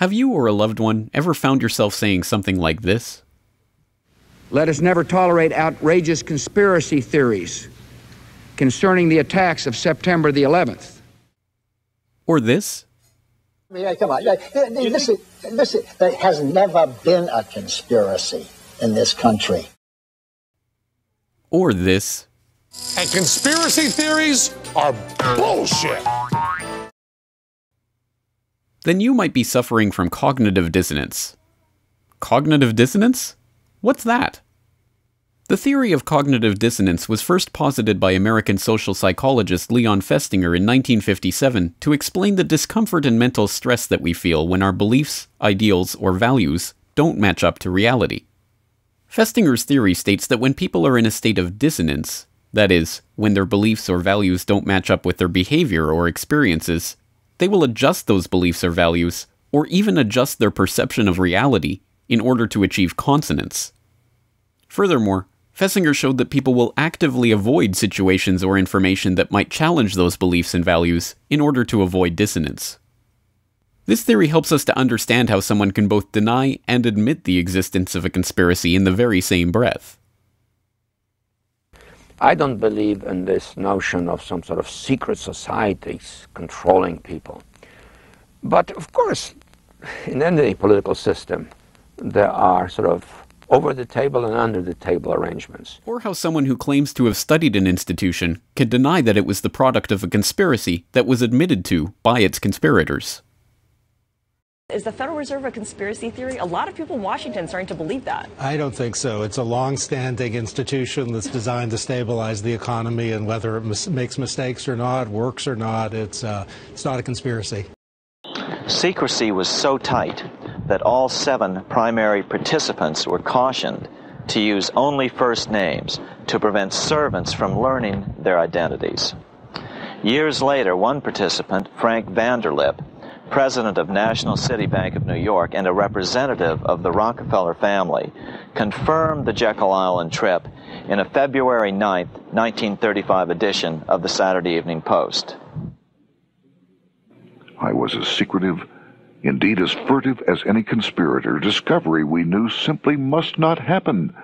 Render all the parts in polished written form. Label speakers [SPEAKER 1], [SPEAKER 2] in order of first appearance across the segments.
[SPEAKER 1] Have you or a loved one ever found yourself saying something like this?
[SPEAKER 2] Let us never tolerate outrageous conspiracy theories concerning the attacks of September the 11th.
[SPEAKER 1] Or this?
[SPEAKER 3] Yeah, come on. Listen, there has never been a conspiracy in this country.
[SPEAKER 1] Or this?
[SPEAKER 4] And conspiracy theories are bullshit.
[SPEAKER 1] Then you might be suffering from cognitive dissonance. Cognitive dissonance? What's that? The theory of cognitive dissonance was first posited by American social psychologist Leon Festinger in 1957 to explain the discomfort and mental stress that we feel when our beliefs, ideals, or values don't match up to reality. Festinger's theory states that when people are in a state of dissonance, that is, when their beliefs or values don't match up with their behavior or experiences, they will adjust those beliefs or values, or even adjust their perception of reality, in order to achieve consonance. Furthermore, Festinger showed that people will actively avoid situations or information that might challenge those beliefs and values in order to avoid dissonance. This theory helps us to understand how someone can both deny and admit the existence of a conspiracy in the very same breath.
[SPEAKER 5] I don't believe in this notion of some sort of secret societies controlling people. But of course, in any political system, there are sort of over-the-table and under-the-table arrangements.
[SPEAKER 1] Or how someone who claims to have studied an institution can deny that it was the product of a conspiracy that was admitted to by its conspirators.
[SPEAKER 6] Is the Federal Reserve a conspiracy theory? A lot of people in Washington are starting to believe that.
[SPEAKER 7] I don't think so. It's a long-standing institution that's designed to stabilize the economy, and whether it makes mistakes or not, works or not, it's not a conspiracy.
[SPEAKER 8] Secrecy was so tight that all 7 primary participants were cautioned to use only first names to prevent servants from learning their identities. Years later, one participant, Frank Vanderlip, president of National City Bank of New York and a representative of the Rockefeller family, confirmed the Jekyll Island trip in a February 9, 1935 edition of the Saturday Evening Post.
[SPEAKER 9] I was as secretive, indeed as furtive as any conspirator. Discovery, we knew, simply must not happen,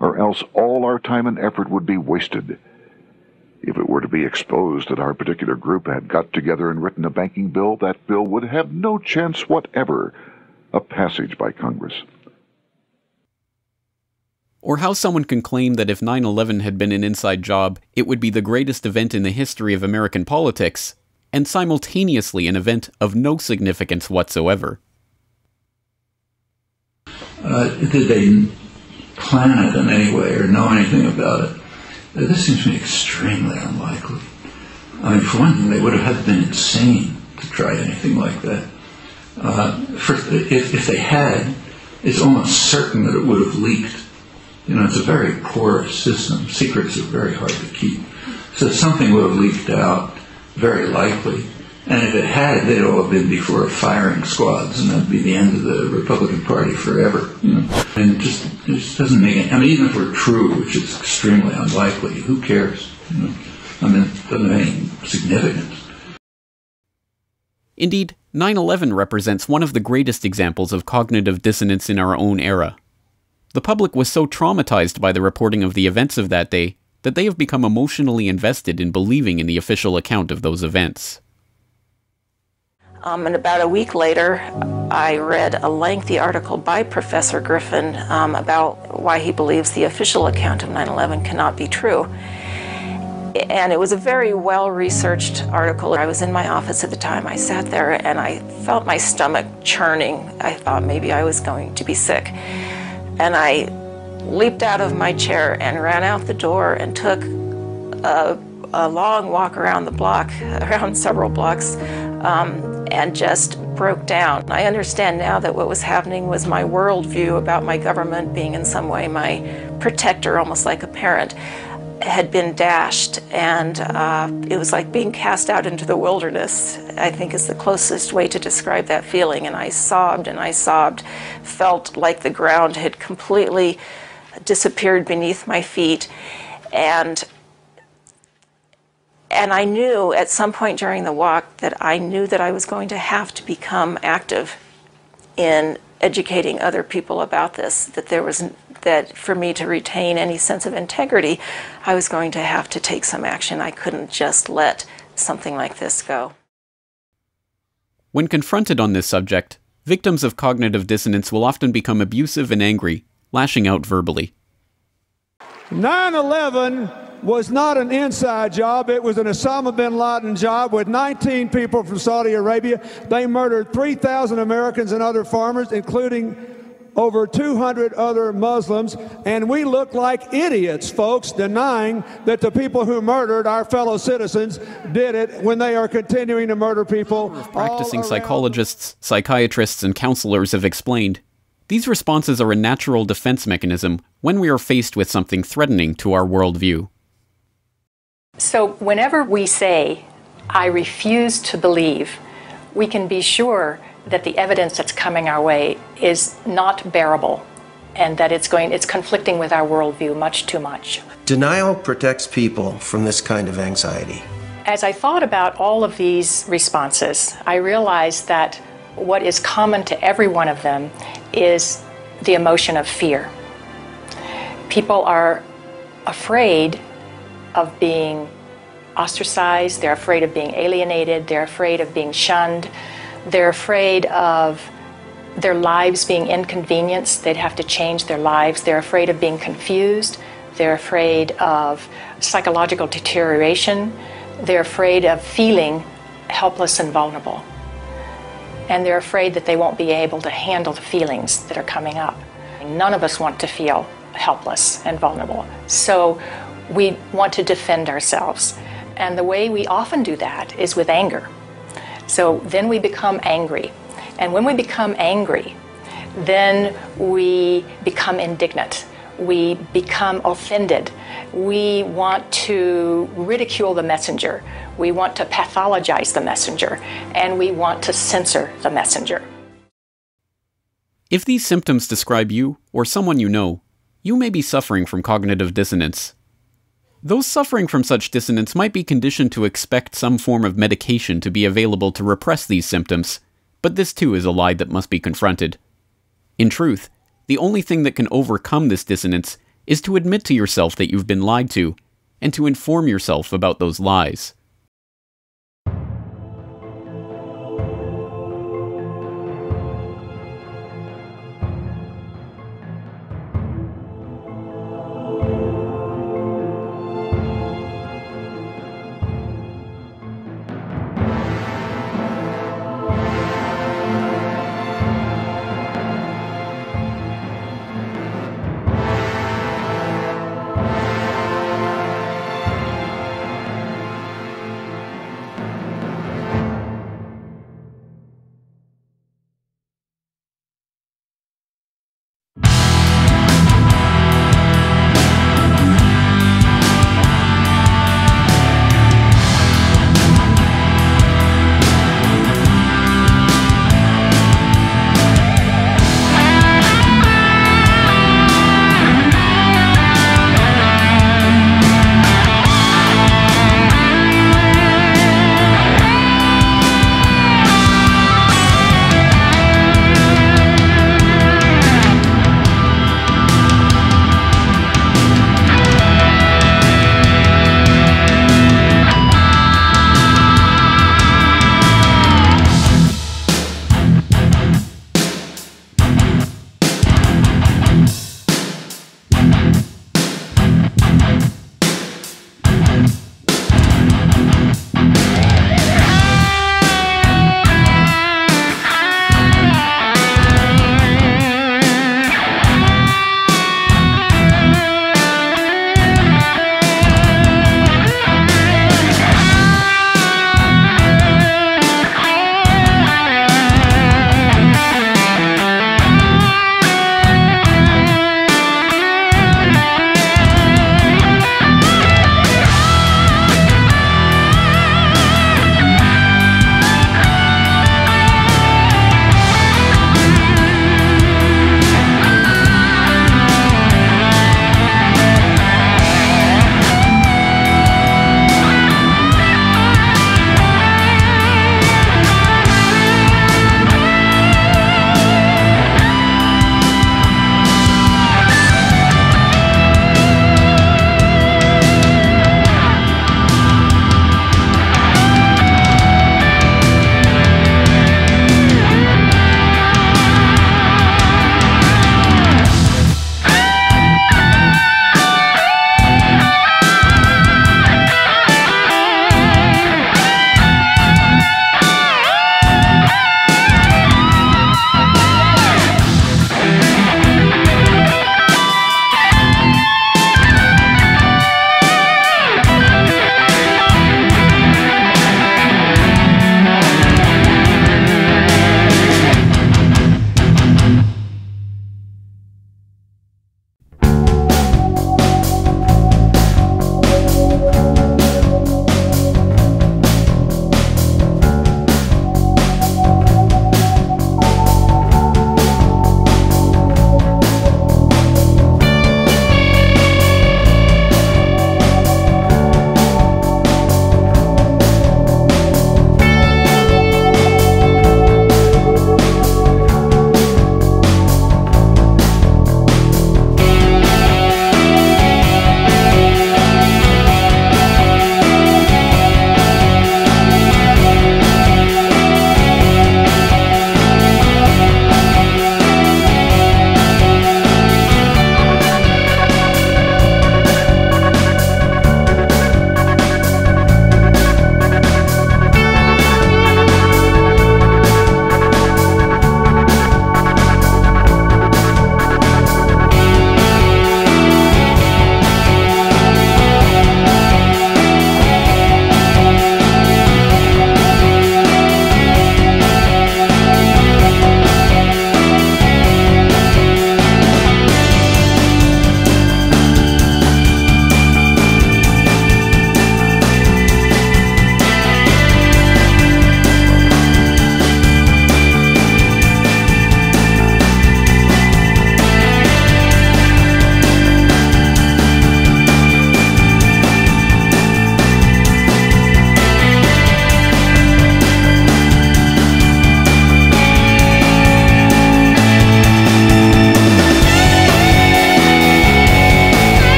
[SPEAKER 9] or else all our time and effort would be wasted. If it were to be exposed that our particular group had got together and written a banking bill, that bill would have no chance whatever of passage by Congress.
[SPEAKER 1] Or how someone can claim that if 9/11 had been an inside job, it would be the greatest event in the history of American politics, and simultaneously an event of no significance whatsoever.
[SPEAKER 10] Did they plan it in any way or know anything about it? This seems to me extremely unlikely. I mean, for one thing, they would have been insane to try anything like that. If they had, it's almost certain that it would have leaked. You know, it's a very porous system. Secrets are very hard to keep. So something would have leaked out, very likely. And if it had, they'd all have been before firing squads, and that'd be the end of the Republican Party forever. You know, and it just doesn't make any. I mean, even if we're true, which is extremely unlikely, who cares? You know? I mean, it doesn't have any significance.
[SPEAKER 1] Indeed, 9/11 represents one of the greatest examples of cognitive dissonance in our own era. The public was so traumatized by the reporting of the events of that day that they have become emotionally invested in believing in the official account of those events.
[SPEAKER 6] And about a week later, I read a lengthy article by Professor Griffin about why he believes the official account of 9/11 cannot be true. And it was a very well-researched article. I was in my office at the time. I sat there and I felt my stomach churning. I thought maybe I was going to be sick. And I leaped out of my chair and ran out the door and took a long walk around the block, around several blocks, and just broke down. I understand now that what was happening was my worldview about my government being in some way my protector, almost like a parent, had been dashed, and it was like being cast out into the wilderness, I think is the closest way to describe that feeling. And I sobbed, felt like the ground had completely disappeared beneath my feet, and I knew at some point during the walk that I knew that I was going to have to become active. in educating other people about this, that for me to retain any sense of integrity, I was going to have to take some action. I couldn't just let something like this go.
[SPEAKER 1] When confronted on this subject, victims of cognitive dissonance will often become abusive and angry, lashing out verbally.
[SPEAKER 11] 9/11 was not an inside job. It was an Osama bin Laden job with 19 people from Saudi Arabia. They murdered 3,000 Americans and other farmers, including over 200 other Muslims. And we look like idiots, folks, denying that the people who murdered our fellow citizens did it when they are continuing to murder people.
[SPEAKER 1] Practicing psychologists, psychiatrists, and counselors have explained, these responses are a natural defense mechanism when we are faced with something threatening to our worldview.
[SPEAKER 12] So whenever we say, I refuse to believe, we can be sure that the evidence that's coming our way is not bearable and that it's conflicting with our worldview much too much.
[SPEAKER 13] Denial protects people from this kind of anxiety.
[SPEAKER 12] As I thought about all of these responses, I realized that what is common to every one of them is the emotion of fear. People are afraid of being ostracized, they're afraid of being alienated, they're afraid of being shunned, they're afraid of their lives being inconvenienced, they'd have to change their lives, they're afraid of being confused, they're afraid of psychological deterioration, they're afraid of feeling helpless and vulnerable. And they're afraid that they won't be able to handle the feelings that are coming up. None of us want to feel helpless and vulnerable. So we want to defend ourselves. And the way we often do that is with anger. So then we become angry. And when we become angry, then we become indignant. We become offended. We want to ridicule the messenger. We want to pathologize the messenger. And we want to censor the messenger.
[SPEAKER 1] If these symptoms describe you or someone you know, you may be suffering from cognitive dissonance. Those suffering from such dissonance might be conditioned to expect some form of medication to be available to repress these symptoms, but this too is a lie that must be confronted. In truth, the only thing that can overcome this dissonance is to admit to yourself that you've been lied to, and to inform yourself about those lies.